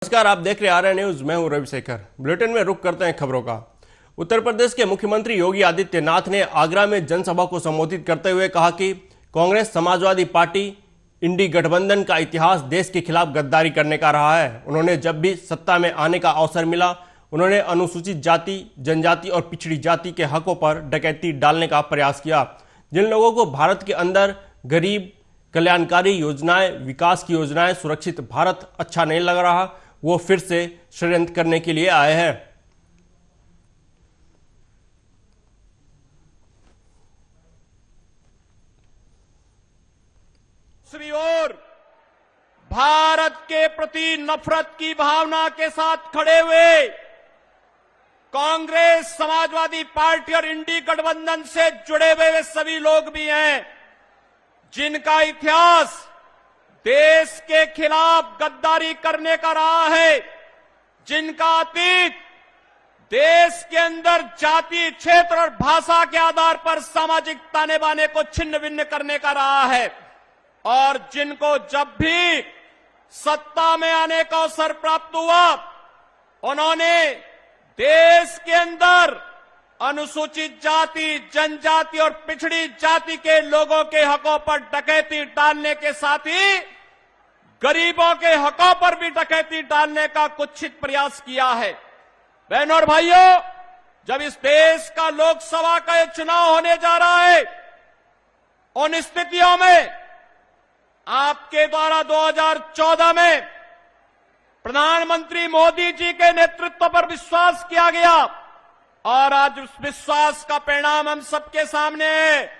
नमस्कार, आप देख रहे आर्या न्यूज। मैं हूं रविशेखर। बुलेटिन में रुक करते हैं खबरों का। उत्तर प्रदेश के मुख्यमंत्री योगी आदित्यनाथ ने आगरा में जनसभा को संबोधित करते हुए कहा कि कांग्रेस समाजवादी पार्टी इंडी गठबंधन का इतिहास देश के खिलाफ गद्दारी करने का रहा है। उन्होंने जब भी सत्ता में आने का अवसर मिला, उन्होंने अनुसूचित जाति, जनजाति और पिछड़ी जाति के हकों पर डकैती डालने का प्रयास किया। जिन लोगों को भारत के अंदर गरीब कल्याणकारी योजनाएं, विकास की योजनाएं, सुरक्षित भारत अच्छा नहीं लग रहा, वो फिर से षड्यंत्र करने के लिए आए हैं। दूसरी ओर भारत के प्रति नफरत की भावना के साथ खड़े हुए कांग्रेस, समाजवादी पार्टी और इंडी गठबंधन से जुड़े हुए वे सभी लोग भी हैं, जिनका इतिहास देश के खिलाफ गद्दारी करने का रहा है, जिनका अतीत देश के अंदर जाति, क्षेत्र और भाषा के आधार पर सामाजिक ताने बाने को छिन्न भिन्न करने का रहा है, और जिनको जब भी सत्ता में आने का अवसर प्राप्त हुआ, उन्होंने देश के अंदर अनुसूचित जाति, जनजाति और पिछड़ी जाति के लोगों के हकों पर डकैती डालने के साथ ही गरीबों के हकों पर भी डकैती डालने का कुत्सित प्रयास किया है। बहनों और भाइयों, जब इस देश का लोकसभा का ये चुनाव होने जा रहा है, उन स्थितियों में आपके द्वारा 2014 में प्रधानमंत्री मोदी जी के नेतृत्व पर विश्वास किया गया, और आज उस विश्वास का परिणाम हम सबके सामने है।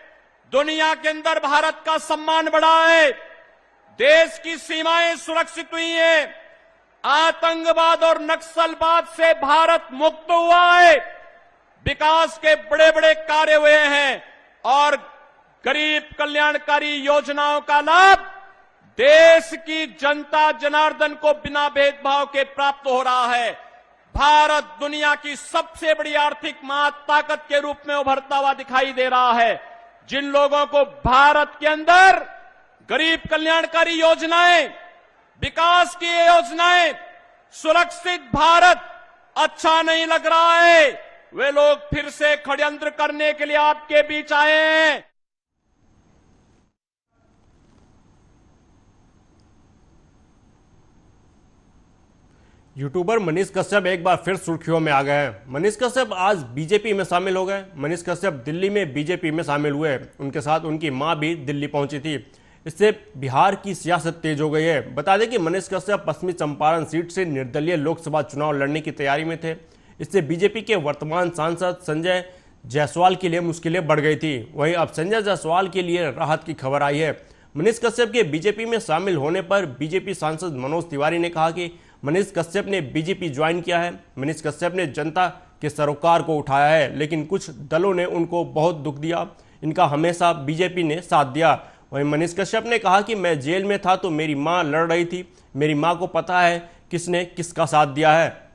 दुनिया के अंदर भारत का सम्मान बढ़ा है, देश की सीमाएं सुरक्षित हुई हैं, आतंकवाद और नक्सलवाद से भारत मुक्त हुआ है, विकास के बड़े बड़े कार्य हुए हैं, और गरीब कल्याणकारी योजनाओं का लाभ देश की जनता जनार्दन को बिना भेदभाव के प्राप्त हो रहा है। भारत दुनिया की सबसे बड़ी आर्थिक महाताकत के रूप में उभरता हुआ दिखाई दे रहा है। जिन लोगों को भारत के अंदर गरीब कल्याणकारी योजनाएं, विकास की योजनाएं, सुरक्षित भारत अच्छा नहीं लग रहा है, वे लोग फिर से षड्यंत्र करने के लिए आपके बीच आए हैं। यूट्यूबर मनीष कश्यप एक बार फिर सुर्खियों में आ गए हैं। मनीष कश्यप आज बीजेपी में शामिल हो गए। मनीष कश्यप दिल्ली में बीजेपी में शामिल हुए। उनके साथ उनकी मां भी दिल्ली पहुंची थी। इससे बिहार की सियासत तेज हो गई है। बता दें कि मनीष कश्यप पश्चिमी चंपारण सीट से निर्दलीय लोकसभा चुनाव लड़ने की तैयारी में थे। इससे बीजेपी के वर्तमान सांसद संजय जायसवाल के लिए मुश्किलें बढ़ गई थी। वहीं अब संजय जायसवाल के लिए राहत की खबर आई है। मनीष कश्यप के बीजेपी में शामिल होने पर बीजेपी सांसद मनोज तिवारी ने कहा कि मनीष कश्यप ने बीजेपी ज्वाइन किया है। मनीष कश्यप ने जनता के सरोकार को उठाया है, लेकिन कुछ दलों ने उनको बहुत दुख दिया। इनका हमेशा बीजेपी ने साथ दिया। वहीं मनीष कश्यप ने कहा कि मैं जेल में था तो मेरी मां लड़ रही थी, मेरी मां को पता है किसने किसका साथ दिया है।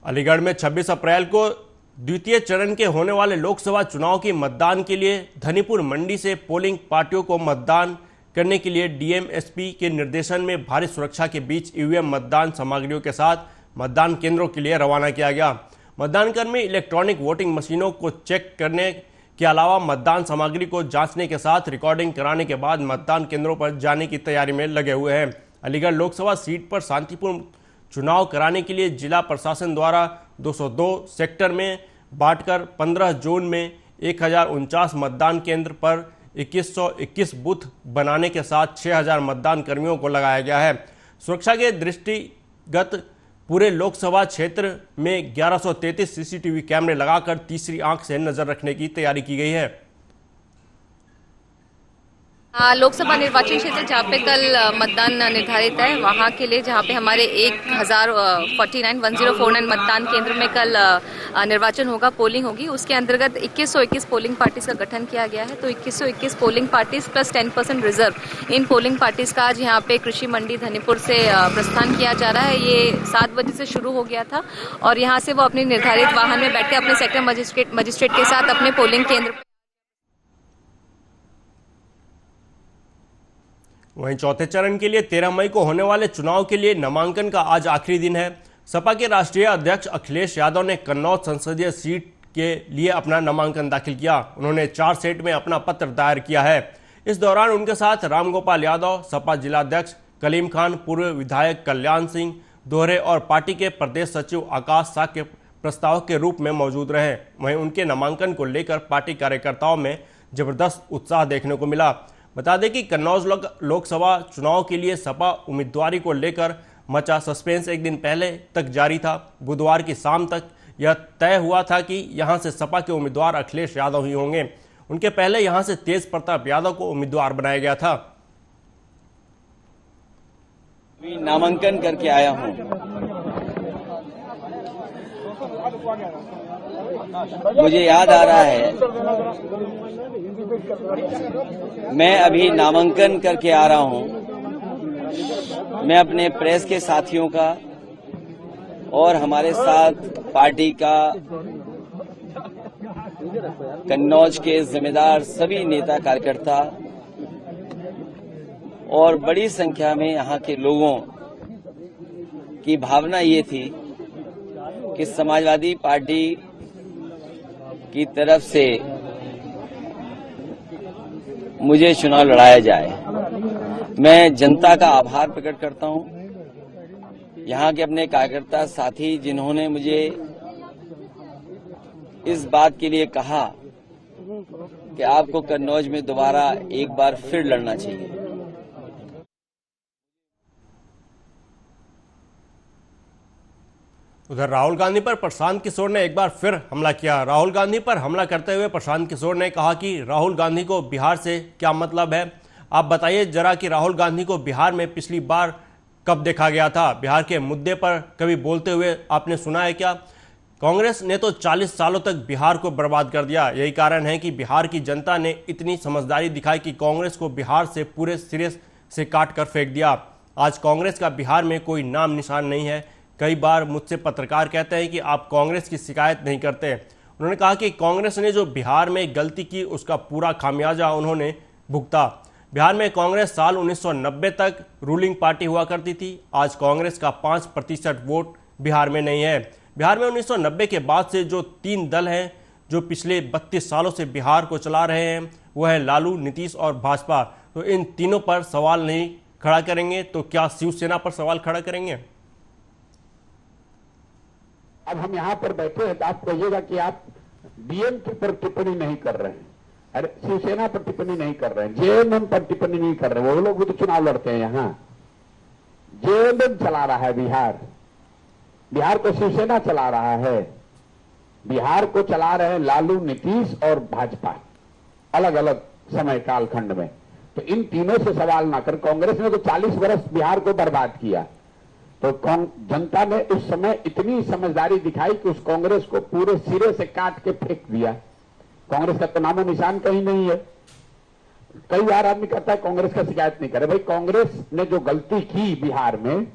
अलीगढ़ में 26 अप्रैल को द्वितीय चरण के होने वाले लोकसभा चुनाव की मतदान के लिए धनीपुर मंडी से पोलिंग पार्टियों को मतदान करने के लिए डीएमएसपी के निर्देशन में भारी सुरक्षा के बीच ईवीएम मतदान सामग्रियों के साथ मतदान केंद्रों के लिए रवाना किया गया। मतदान कर्मी इलेक्ट्रॉनिक वोटिंग मशीनों को चेक करने के अलावा मतदान सामग्री को जांचने के साथ रिकॉर्डिंग कराने के बाद मतदान केंद्रों पर जाने की तैयारी में लगे हुए हैं। अलीगढ़ लोकसभा सीट पर शांतिपूर्ण चुनाव कराने के लिए जिला प्रशासन द्वारा 202 सेक्टर में बांटकर 15 जोन में 1049 मतदान केंद्र पर 2121 बूथ बनाने के साथ 6000 मतदान कर्मियों को लगाया गया है। सुरक्षा के दृष्टिगत पूरे लोकसभा क्षेत्र में 1133 सीसीटीवी कैमरे लगाकर तीसरी आंख से नजर रखने की तैयारी की गई है। लोकसभा निर्वाचन क्षेत्र जहाँ पे कल मतदान निर्धारित है, वहाँ के लिए जहाँ पे हमारे 1049 मतदान केंद्र में कल निर्वाचन होगा, पोलिंग होगी। उसके अंतर्गत 2121 पोलिंग पार्टीज का गठन किया गया है। तो 2121 पोलिंग पार्टीज प्लस 10% रिजर्व, इन पोलिंग पार्टीज का आज यहाँ पे कृषि मंडी धनीपुर से प्रस्थान किया जा रहा है। ये 7 बजे से शुरू हो गया था और यहाँ से वो अपने निर्धारित वाहन में बैठ के अपने सेक्टर मजिस्ट्रेट के साथ अपने पोलिंग केंद्र वहीं चौथे चरण के लिए 13 मई को होने वाले चुनाव के लिए नामांकन का आज आखिरी दिन है। सपा के राष्ट्रीय अध्यक्ष अखिलेश यादव ने कन्नौज संसदीय सीट के लिए अपना नामांकन दाखिल किया। उन्होंने 4 सेट में अपना पत्र दायर किया है। इस दौरान उनके साथ रामगोपाल यादव, सपा जिलाध्यक्ष कलीम खान, पूर्व विधायक कल्याण सिंह दोहरे और पार्टी के प्रदेश सचिव आकाश शाह के प्रस्तावक के रूप में मौजूद रहे। वहीं उनके नामांकन को लेकर पार्टी कार्यकर्ताओं में जबरदस्त उत्साह देखने को मिला। बता दें कि कन्नौज लोकसभा चुनाव के लिए सपा उम्मीदवारी को लेकर मचा सस्पेंस एक दिन पहले तक जारी था। बुधवार की शाम तक यह तय हुआ था कि यहां से सपा के उम्मीदवार अखिलेश यादव ही होंगे। उनके पहले यहां से तेज प्रताप यादव को उम्मीदवार बनाया गया था। नामांकन करके आया हूं। मुझे याद आ रहा है, मैं अभी नामांकन करके आ रहा हूं। मैं अपने प्रेस के साथियों का और हमारे साथ पार्टी का कन्नौज के जिम्मेदार सभी नेता कार्यकर्ता और बड़ी संख्या में यहाँ के लोगों की भावना ये थी कि समाजवादी पार्टी की तरफ से मुझे चुनाव लड़ाया जाए। मैं जनता का आभार प्रकट करता हूं, यहाँ के अपने कार्यकर्ता साथी जिन्होंने मुझे इस बात के लिए कहा कि आपको कन्नौज में दोबारा एक बार फिर लड़ना चाहिए। उधर राहुल गांधी पर प्रशांत किशोर ने एक बार फिर हमला किया। राहुल गांधी पर हमला करते हुए प्रशांत किशोर ने कहा कि राहुल गांधी को बिहार से क्या मतलब है। आप बताइए जरा कि राहुल गांधी को बिहार में पिछली बार कब देखा गया था? बिहार के मुद्दे पर कभी बोलते हुए आपने सुना है क्या? कांग्रेस ने तो 40 सालों तक बिहार को बर्बाद कर दिया। यही कारण है कि बिहार की जनता ने इतनी समझदारी दिखाई कि कांग्रेस को बिहार से पूरे सिरे से काट कर फेंक दिया। आज कांग्रेस का बिहार में कोई नाम निशान नहीं है। कई बार मुझसे पत्रकार कहते हैं कि आप कांग्रेस की शिकायत नहीं करते। उन्होंने कहा कि कांग्रेस ने जो बिहार में गलती की उसका पूरा खामियाजा उन्होंने भुगता। बिहार में कांग्रेस साल 1990 तक रूलिंग पार्टी हुआ करती थी। आज कांग्रेस का 5% वोट बिहार में नहीं है। बिहार में 1990 के बाद से जो 3 दल हैं जो पिछले 32 सालों से बिहार को चला रहे हैं वो है लालू, नीतीश और भाजपा। तो इन तीनों पर सवाल नहीं खड़ा करेंगे तो क्या शिवसेना पर सवाल खड़ा करेंगे? अब हम यहाँ पर बैठे हैं तो आप कहिएगा कि आप डीएम पर टिप्पणी नहीं कर रहे हैं, अरे शिवसेना पर टिप्पणी नहीं कर रहे हैं, जेएमएम पर टिप्पणी नहीं कर रहे हैं। वो लोग भी तो चुनाव लड़ते हैं। यहाँ जेएमएम चला रहा है बिहार, बिहार को शिवसेना चला रहा है, बिहार को चला रहे हैं लालू, नीतीश और भाजपा अलग अलग समय कालखंड में। तो इन तीनों से सवाल ना कर। कांग्रेस ने तो 40 वर्ष बिहार को बर्बाद किया। तो जनता ने उस समय इतनी समझदारी दिखाई कि उस कांग्रेस को पूरे सिरे से काट के फेंक दिया। कांग्रेस का तो नामो निशान कहीं नहीं है। कई बार आदमी कहता है कांग्रेस का शिकायत नहीं करे। भाई कांग्रेस ने जो गलती की बिहार में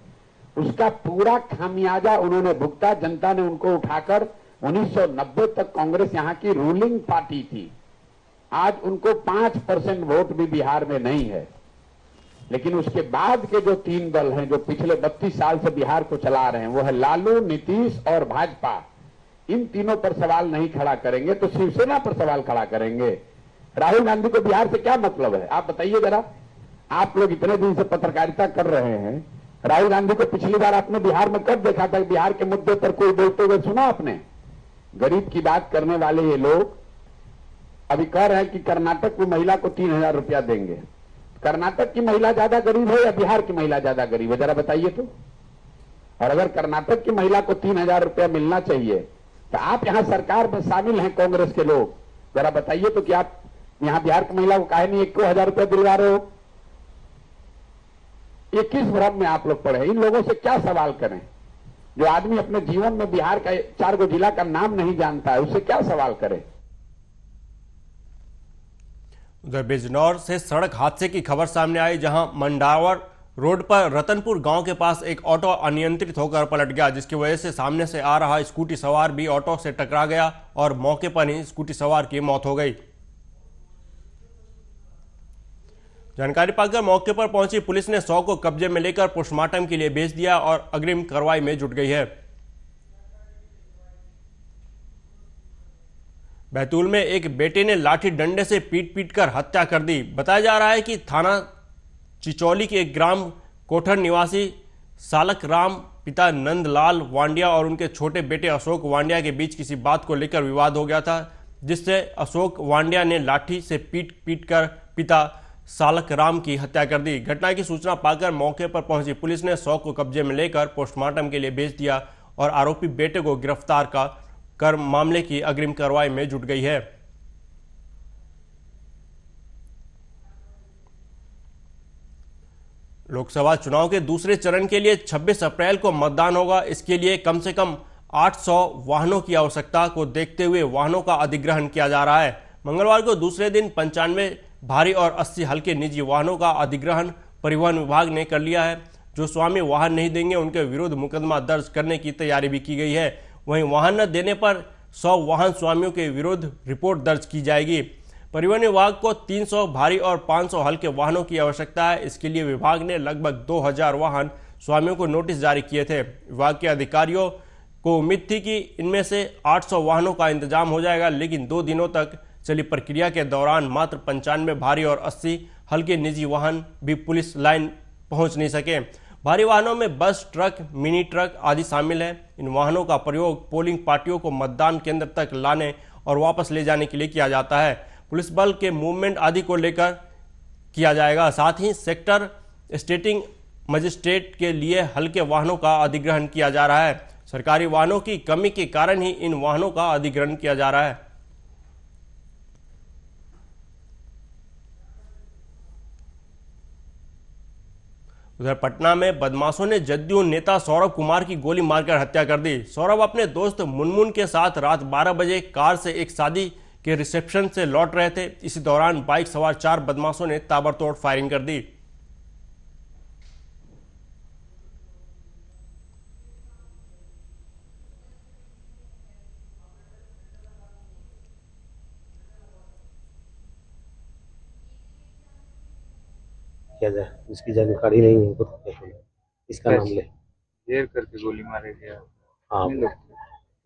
उसका पूरा खामियाजा उन्होंने भुगता। जनता ने उनको उठाकर 1990 तक कांग्रेस यहाँ की रूलिंग पार्टी थी। आज उनको 5% वोट भी बिहार में नहीं है। लेकिन उसके बाद के जो 3 दल हैं जो पिछले 32 साल से बिहार को चला रहे हैं वो है लालू, नीतीश और भाजपा। इन तीनों पर सवाल नहीं खड़ा करेंगे तो शिवसेना पर सवाल खड़ा करेंगे। राहुल गांधी को बिहार से क्या मतलब है आप बताइए जरा। आप लोग इतने दिन से पत्रकारिता कर रहे हैं, राहुल गांधी को पिछली बार आपने बिहार में कब देखा था? बिहार के मुद्दे पर कोई बोलते हुए सुना आपने? गरीब की बात करने वाले ये लोग अभी कह रहे हैं कि कर्नाटक में महिला को 3000 रुपया देंगे। कर्नाटक की महिला ज्यादा गरीब है या बिहार की महिला ज्यादा गरीब है जरा बताइए तो। और अगर कर्नाटक की महिला को 3000 रुपया मिलना चाहिए तो आप यहां सरकार में शामिल हैं कांग्रेस के लोग, जरा बताइए तो कि आप यहां बिहार की महिला को काहे नहीं 1000 रुपया दिलवा रहे हो? ये किस भ्रम में आप लोग पड़े? इन लोगों से क्या सवाल करें? जो आदमी अपने जीवन में बिहार का 4 जिला का नाम नहीं जानता है उससे क्या सवाल करें? उधर बिजनौर से सड़क हादसे की खबर सामने आई, जहां मंडावर रोड पर रतनपुर गांव के पास एक ऑटो अनियंत्रित होकर पलट गया, जिसकी वजह से सामने से आ रहा स्कूटी सवार भी ऑटो से टकरा गया और मौके पर ही स्कूटी सवार की मौत हो गई। जानकारी पाकर मौके पर पहुंची पुलिस ने शव को कब्जे में लेकर पोस्टमार्टम के लिए भेज दिया और अग्रिम कार्रवाई में जुट गई है। बैतूल में एक बेटे ने लाठी डंडे से पीट कर हत्या कर दी। बताया जा रहा है कि थाना चिचौली के ग्राम कोठर निवासी सालक राम पिता नंदलाल वांडिया और उनके छोटे बेटे अशोक वांडिया के बीच किसी बात को लेकर विवाद हो गया था, जिससे अशोक वांडिया ने लाठी से पीट कर पिता सालक राम की हत्या कर दी। घटना की सूचना पाकर मौके पर पहुंची पुलिस ने शव को कब्जे में लेकर पोस्टमार्टम के लिए भेज दिया और आरोपी बेटे को गिरफ्तार कर मामले की अग्रिम कार्रवाई में जुट गई है। लोकसभा चुनाव के दूसरे चरण के लिए 26 अप्रैल को मतदान होगा। इसके लिए कम से कम 800 वाहनों की आवश्यकता को देखते हुए वाहनों का अधिग्रहण किया जा रहा है। मंगलवार को दूसरे दिन 95 भारी और 80 हल्के निजी वाहनों का अधिग्रहण परिवहन विभाग ने कर लिया है। जो स्वामी वाहन नहीं देंगे उनके विरुद्ध मुकदमा दर्ज करने की तैयारी भी की गई है। वहीं वाहन न देने पर 100 वाहन स्वामियों के विरुद्ध रिपोर्ट दर्ज की जाएगी। परिवहन विभाग को 300 भारी और 500 हल्के वाहनों की आवश्यकता है। इसके लिए विभाग ने लगभग 2000 वाहन स्वामियों को नोटिस जारी किए थे। विभाग के अधिकारियों को उम्मीद थी कि इनमें से 800 वाहनों का इंतजाम हो जाएगा, लेकिन 2 दिनों तक चली प्रक्रिया के दौरान मात्र 95 भारी और 80 हल्के निजी वाहन भी पुलिस लाइन पहुंच नहीं सके। भारी वाहनों में बस, ट्रक, मिनी ट्रक आदि शामिल है। इन वाहनों का प्रयोग पोलिंग पार्टियों को मतदान केंद्र तक लाने और वापस ले जाने के लिए किया जाता है। पुलिस बल के मूवमेंट आदि को लेकर किया जाएगा। साथ ही सेक्टर स्टेटिंग मजिस्ट्रेट के लिए हल्के वाहनों का अधिग्रहण किया जा रहा है। सरकारी वाहनों की कमी के कारण ही इन वाहनों का अधिग्रहण किया जा रहा है। उधर पटना में बदमाशों ने जदयू नेता सौरभ कुमार की गोली मारकर हत्या कर दी। सौरभ अपने दोस्त मुनमुन के साथ रात 12 बजे कार से एक शादी के रिसेप्शन से लौट रहे थे। इसी दौरान बाइक सवार 4 बदमाशों ने ताबड़तोड़ फायरिंग कर दी। क्या जाए, इसकी जानकारी नहीं है तो इसका नाम ले देर करके गोली मारे गया। हाँ,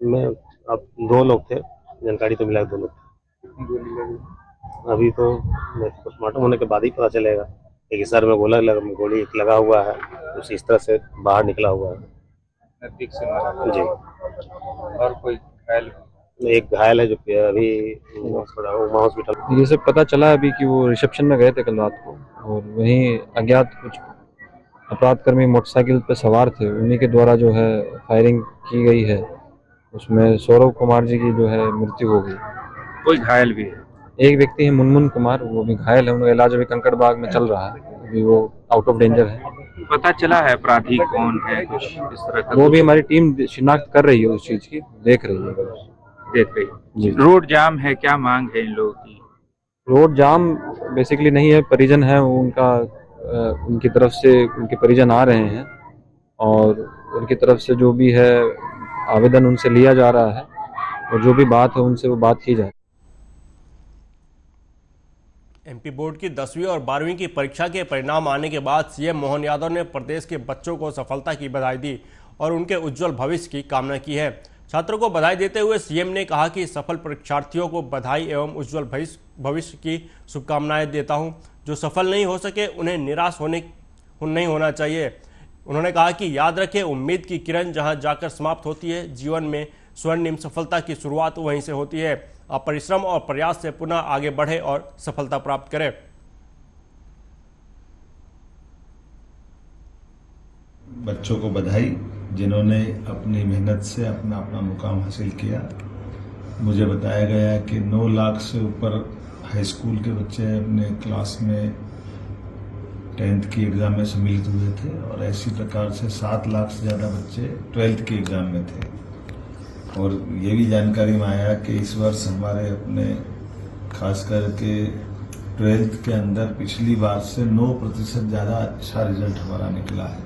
मैं अब 2 लोग थे, जानकारी तो मिला 2 लोग थे। कितनी गोली लगी? अभी तो पोस्टमार्टम होने के बाद ही पता चलेगा। एक सर में गोली लगा हुआ है, उसी इस तरह से बाहर निकला हुआ है। नजदीक से मारा जी। और कोई घायल? एक घायल है जो अभी हॉस्पिटल। ये सब पता चला अभी कि वो रिसेप्शन में गए थे कल रात को और वहीं अज्ञात कुछ अपराधकर्मी मोटरसाइकिल पे सवार थे, उन्हीं के द्वारा जो है फायरिंग की गई है। उसमें सौरभ कुमार जी की जो है मृत्यु हो गई। कोई घायल भी है? एक व्यक्ति है मुनमुन कुमार, वो भी घायल है। उनका इलाज अभी कंकड़बाग में चल रहा है, अभी वो आउट ऑफ डेंजर है। पता चला है अपराधी कौन है कुछ इस तरह का? वो भी हमारी टीम शिनाख्त कर रही है, उस चीज की देख रही है। देख रही। रोड जाम है, क्या मांग है इन लोगों की? रोड जाम बेसिकली नहीं है, परिजन है उनका, उनकी तरफ से उनके परिजन आ रहे हैं और उनकी तरफ से जो भी है आवेदन उनसे लिया जा रहा है और जो भी बात है उनसे वो बात की जाए। एमपी बोर्ड की 10वीं और 12वीं की परीक्षा के परिणाम आने के बाद सीएम मोहन यादव ने प्रदेश के बच्चों को सफलता की बधाई दी और उनके उज्जवल भविष्य की कामना की है। छात्रों को बधाई देते हुए सीएम ने कहा कि सफल परीक्षार्थियों को बधाई एवं उज्जवल भविष्य की शुभकामनाएं देता हूं। जो सफल नहीं हो सके उन्हें निराश नहीं होना चाहिए। उन्होंने कहा कि याद रखें, उम्मीद की किरण जहां जाकर समाप्त होती है, जीवन में स्वर्णिम सफलता की शुरुआत वहीं से होती है। आप परिश्रम और प्रयास से पुनः आगे बढ़े और सफलता प्राप्त करें। बच्चों को बधाई जिन्होंने अपनी मेहनत से अपना मुकाम हासिल किया। मुझे बताया गया कि 9 लाख से ऊपर हाई स्कूल के बच्चे अपने क्लास में 10th की एग्ज़ाम में सम्मिलित हुए थे और ऐसी प्रकार से 7 लाख से ज़्यादा बच्चे 12th की एग्ज़ाम में थे। और ये भी जानकारी में आया कि इस वर्ष हमारे अपने खास करके 12th के अंदर पिछली बार से 9% ज़्यादा अच्छा रिजल्ट हमारा निकला है।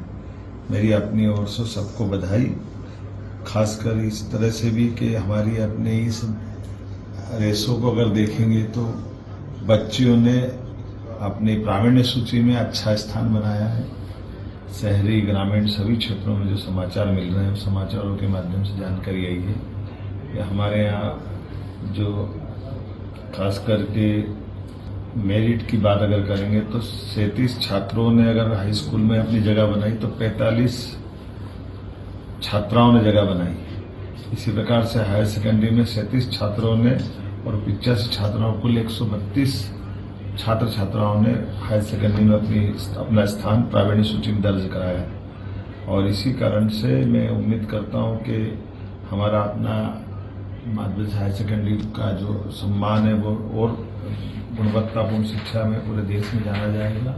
मेरी अपनी ओर से सबको बधाई, खासकर इस तरह से भी कि हमारी अपने इस रेसों को अगर देखेंगे तो बच्चियों ने अपनी प्रावीण्य सूची में अच्छा स्थान बनाया है। शहरी ग्रामीण सभी क्षेत्रों में जो समाचार मिल रहे हैं, समाचारों के माध्यम से जानकारी आई है कि हमारे यहाँ जो खास करके मेरिट की बात अगर करेंगे तो 37 छात्रों ने अगर हाई स्कूल में अपनी जगह बनाई तो 45 छात्राओं ने जगह बनाई। इसी प्रकार से हायर सेकेंडरी में 37 छात्रों ने और 85 छात्राओं, कुल 132 छात्र छात्राओं ने हायर सेकेंडरी में अपना स्थान प्रावीण्य सूची में दर्ज कराया। और इसी कारण से मैं उम्मीद करता हूं कि हमारा अपना माध्यमिक हायर सेकेंडरी का जो सम्मान है वो और गुणवत्तापूर्ण शिक्षा में पूरे देश में जाना जाएगा।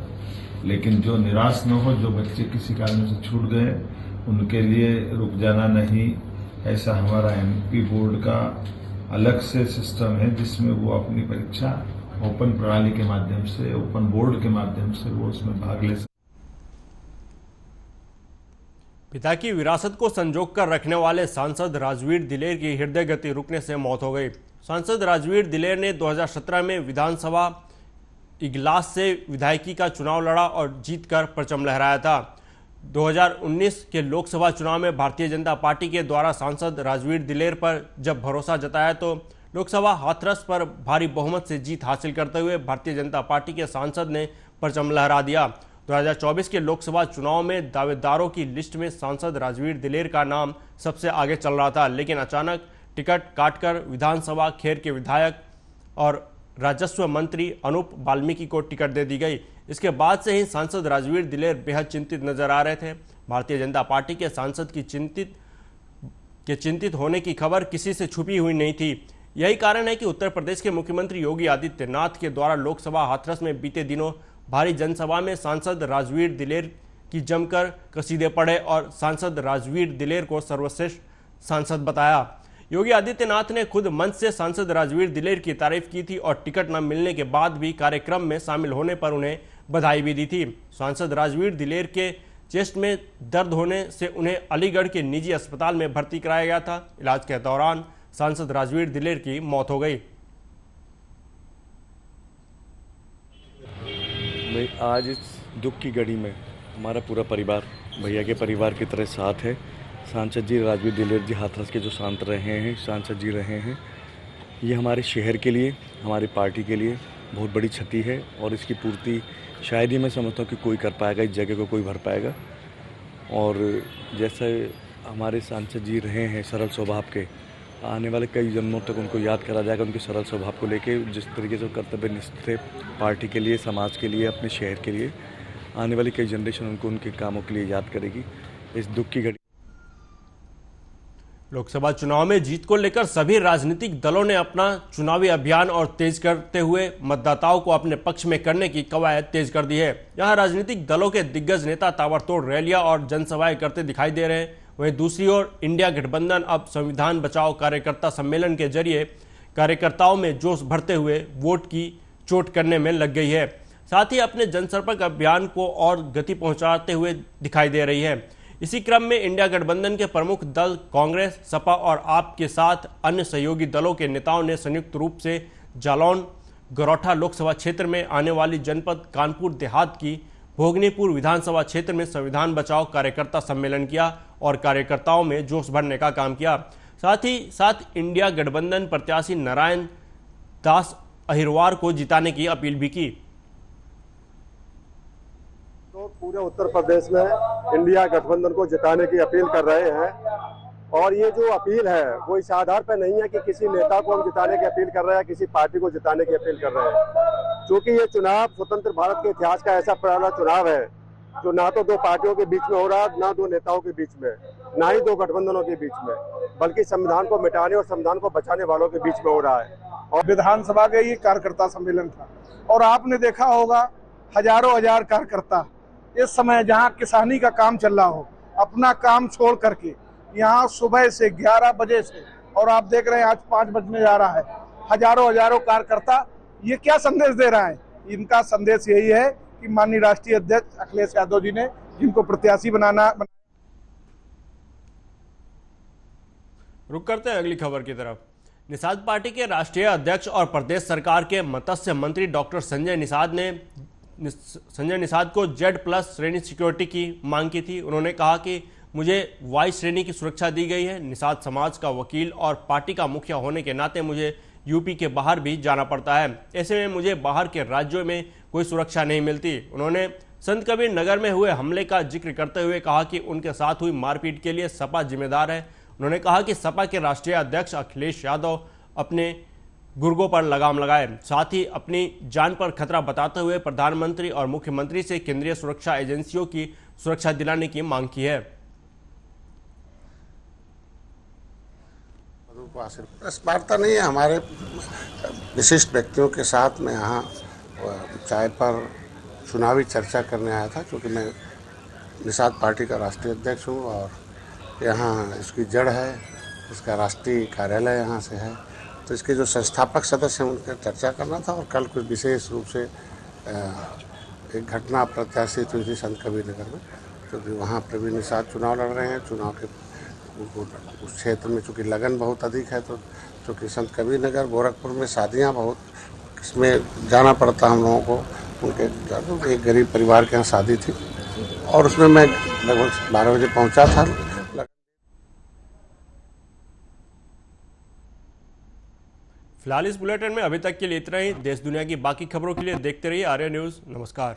लेकिन जो निराश न हो, जो बच्चे किसी कारण से छूट गए उनके लिए रुक जाना नहीं, ऐसा हमारा एमपी बोर्ड का अलग से सिस्टम है जिसमें वो अपनी परीक्षा ओपन प्रणाली के माध्यम से, ओपन बोर्ड के माध्यम से वो उसमें भाग ले सकते। पिता की विरासत को संजोग कर रखने वाले सांसद राजवीर दिलेर की हृदय गति रुकने से मौत हो गई। सांसद राजवीर दिलेर ने 2017 में विधानसभा इगलास से विधायकी का चुनाव लड़ा और जीतकर परचम लहराया था। 2019 के लोकसभा चुनाव में भारतीय जनता पार्टी के द्वारा सांसद राजवीर दिलेर पर जब भरोसा जताया तो लोकसभा हाथरस पर भारी बहुमत से जीत हासिल करते हुए भारतीय जनता पार्टी के सांसद ने परचम लहरा दिया। 2024 के लोकसभा चुनाव में दावेदारों की लिस्ट में सांसद राजवीर दिलेर का नाम सबसे आगे चल रहा था, लेकिन अचानक टिकट काटकर विधानसभा खेर के विधायक और राजस्व मंत्री अनूप वाल्मीकि को टिकट दे दी गई। इसके बाद से ही सांसद राजवीर दिलेर बेहद चिंतित नजर आ रहे थे। भारतीय जनता पार्टी के सांसद की चिंतित होने की खबर किसी से छुपी हुई नहीं थी। यही कारण है कि उत्तर प्रदेश के मुख्यमंत्री योगी आदित्यनाथ के द्वारा लोकसभा हाथरस में बीते दिनों भारी जनसभा में सांसद राजवीर दिलेर की जमकर कसीदे पड़े और सांसद राजवीर दिलेर को सर्वश्रेष्ठ सांसद बताया। योगी आदित्यनाथ ने खुद मंच से सांसद राजवीर दिलेर की तारीफ की थी और टिकट न मिलने के बाद भी कार्यक्रम में शामिल होने पर उन्हें बधाई भी दी थी। सांसद राजवीर दिलेर के चेस्ट में दर्द होने से उन्हें अलीगढ़ के निजी अस्पताल में भर्ती कराया गया था। इलाज के दौरान सांसद राजवीर दिलेर की मौत हो गई। आज इस दुख की घड़ी में हमारा पूरा परिवार भैया के परिवार की तरह साथ है। सांसद जी राजवीर दिलेर जी हाथरस के जो सांसद रहे हैं, ये हमारे शहर के लिए, हमारी पार्टी के लिए बहुत बड़ी क्षति है और इसकी पूर्ति शायद ही मैं समझता हूँ कि कोई कर पाएगा, इस जगह को कोई भर पाएगा। और जैसे हमारे सांसद जी रहे हैं सरल स्वभाव के, आने वाले कई जन्मों तक उनको याद करा जाएगा उनके सरल स्वभाव को लेके, जिस तरीके से कर्तव्यनिष्ठ थे पार्टी के लिए, समाज के लिए, अपने शहर के लिए। आने वाली कई जनरेशन उनको उनके कामों के लिए याद करेगी। इस दुख की घड़ी लोकसभा चुनाव में जीत को लेकर सभी राजनीतिक दलों ने अपना चुनावी अभियान और तेज करते हुए मतदाताओं को अपने पक्ष में करने की कवायद तेज कर दी है। यहां राजनीतिक दलों के दिग्गज नेता ताबड़तोड़ रैलियां और जनसभाएं करते दिखाई दे रहे हैं। वहीं दूसरी ओर इंडिया गठबंधन अब संविधान बचाओ कार्यकर्ता सम्मेलन के जरिए कार्यकर्ताओं में जोश भरते हुए वोट की चोट करने में लग गई है। साथ ही अपने जनसंपर्क अभियान को और गति पहुंचाते हुए दिखाई दे रही है। इसी क्रम में इंडिया गठबंधन के प्रमुख दल कांग्रेस, सपा और आप के साथ अन्य सहयोगी दलों के नेताओं ने संयुक्त रूप से जालौन गरौठा लोकसभा क्षेत्र में आने वाली जनपद कानपुर देहात की भोगनीपुर विधानसभा क्षेत्र में संविधान बचाओ कार्यकर्ता सम्मेलन किया और कार्यकर्ताओं में जोश भरने का काम किया। साथ ही साथ इंडिया गठबंधन प्रत्याशी नारायण दास अहिरवार को जिताने की अपील भी की। तो पूरे उत्तर प्रदेश में इंडिया गठबंधन को जिताने की अपील कर रहे हैं और ये जो अपील है वो इस आधार पर नहीं है कि किसी नेता को हम जिताने की अपील कर रहे हैं, किसी पार्टी को जिताने की अपील कर रहे हैं। क्योंकि ये चुनाव स्वतंत्र भारत के इतिहास का ऐसा पहला चुनाव है जो ना तो दो पार्टियों के बीच में हो रहा है, ना दो नेताओं के बीच में, ना ही दो गठबंधनों के बीच में, बल्कि संविधान को मिटाने और संविधान को बचाने वालों के बीच में हो रहा है। और विधानसभा का ये कार्यकर्ता सम्मेलन था और आपने देखा होगा हजारों हजार कार्यकर्ता इस समय जहां किसानी का काम चल रहा हो, अपना काम छोड़ करके यहाँ सुबह से 11 बजे से, और आप देख रहे हैं आज 5 बजने जा रहा है, हजारों कार्यकर्ता ये क्या संदेश दे रहा है? इनका संदेश यही है कि माननीय राष्ट्रीय अध्यक्ष अखिलेश यादव जी ने जिनको प्रत्याशी बनाना। रुक करते हैं अगली खबर की तरफ। निषाद पार्टी के राष्ट्रीय अध्यक्ष और प्रदेश सरकार के मत्स्य मंत्री डॉक्टर संजय निषाद ने संजय निषाद को Z+ श्रेणी सिक्योरिटी की मांग की थी। उन्होंने कहा कि मुझे Y श्रेणी की सुरक्षा दी गई है। निषाद समाज का वकील और पार्टी का मुखिया होने के नाते मुझे यूपी के बाहर भी जाना पड़ता है। ऐसे में मुझे बाहर के राज्यों में कोई सुरक्षा नहीं मिलती। उन्होंने संत कबीर नगर में हुए हमले का जिक्र करते हुए कहा कि उनके साथ हुई मारपीट के लिए सपा जिम्मेदार है। उन्होंने कहा कि सपा के राष्ट्रीय अध्यक्ष अखिलेश यादव अपने गुर्गों पर लगाम लगाए, साथ ही अपनी जान पर खतरा बताते हुए प्रधानमंत्री और मुख्यमंत्री से केंद्रीय सुरक्षा एजेंसियों की सुरक्षा दिलाने की मांग की है। प्रेस वार्ता नहीं है, हमारे विशिष्ट व्यक्तियों के साथ मैं यहाँ चाय पर चुनावी चर्चा करने आया था, क्योंकि मैं निषाद पार्टी का राष्ट्रीय अध्यक्ष हूँ और यहाँ इसकी जड़ है, इसका राष्ट्रीय कार्यालय यहाँ से है, तो इसके जो संस्थापक सदस्य हैं उनका चर्चा करना था। और कल कुछ विशेष रूप से एक घटना प्रत्याशित हुई थी संत कबीर नगर में, क्योंकि वहाँ प्रवीण निषाद चुनाव लड़ रहे हैं। चुनाव के उस क्षेत्र में चूँकि लगन बहुत अधिक है, तो चूँकि संत कबीर नगर गोरखपुर में शादियाँ बहुत, इसमें जाना पड़ता हम लोगों को। उनके एक गरीब परिवार के यहाँ शादी थी और उसमें मैं लगभग 12 बजे पहुँचा था। फिलहाल इस बुलेटिन में अभी तक के लिए इतना ही। देश दुनिया की बाकी खबरों के लिए देखते रहिए आर्या न्यूज़। नमस्कार।